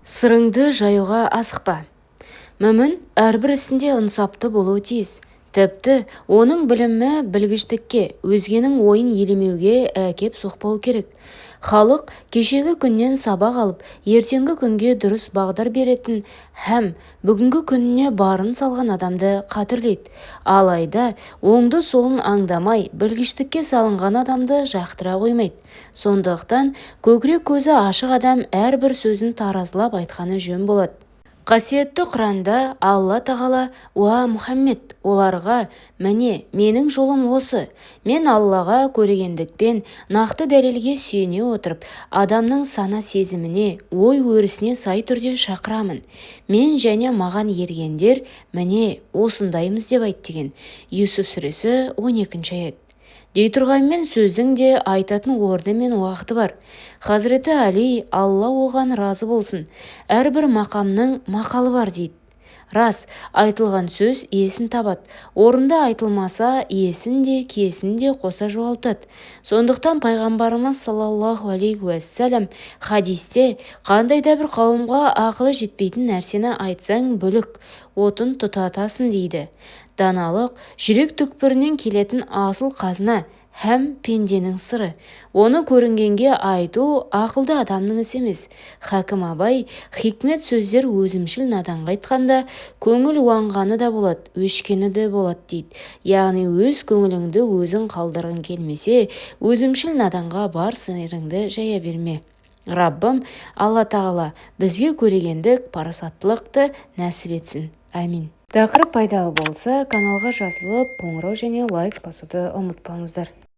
Сырыңды жаюға асықпа. Мүмін әрбір ісінде ынсапты болуы тиіс. Тіпті оның білімі білгіштікке, өзгенің ойын елемеуге әкеп соқпау керек. Халық кешегі күннен сабақ алып, ертеңгі күнге дұрыс бағдар беретін һәм бүгінгі күніне барын салған адамды қадірлейді. Алайда оңды солын аңдамай, білгіштікке салынған адамды жақтыра қоймайды. Сондықтан көкірек көзі ашық адам әрбір сөзін таразылап айтқаны жөн болады. Қасиетті Құранда Алла тағала: «Уа Мұхаммед, оларға: міне, менің жолым осы. Мен Аллаға көрегендікпен, нақты дәлелге сүйене отырып, адамның сана сезіміне, ой-өрісіне сай түрде шақырамын. Мен және маған ергендер міне осындаймыз» деп айт деген. Юсуф сүресі 12-ші аят. Дей тұрғанмен сөздің де айтатын орны мен уақыты бар. Хазіреті Али, Алла оған разы болсын, әрбір мақамның мақалы бар дейді. Рас, айтылған сөз иесін табады, орында айтылмаса иесін де киесін де қоса жоғалтады. Сондықтан пайғамбарымыз саллаллаху алейхи уәссәләм хадисте: қандай да бір қауымға ақылы жетпейтін нәрсені айтсаң бүлік, отын тұтатасың дейді. Даналық жүрек түкпірінен келетін асыл қазына һәм пенденің сыры. Оны көрінгенге айту ақылды адамның ісі емес. Хакім Абай: хикмет сөздер өзімшіл наданға айтқанда, көңіл уанғаны да болады, өшкені де болады дейді. Яғни өз көңіліңді өзің қалдырғың келмесе, өзімшіл наданға бар сырыңды жая берме. Раббым Алла тағала бізге көрегендік, парасаттылықты нәсіп етсін. Әмин. Тақырып пайдалы болса, каналға жазылып, қоңырау және лайк басуды ұмытпаңыздар.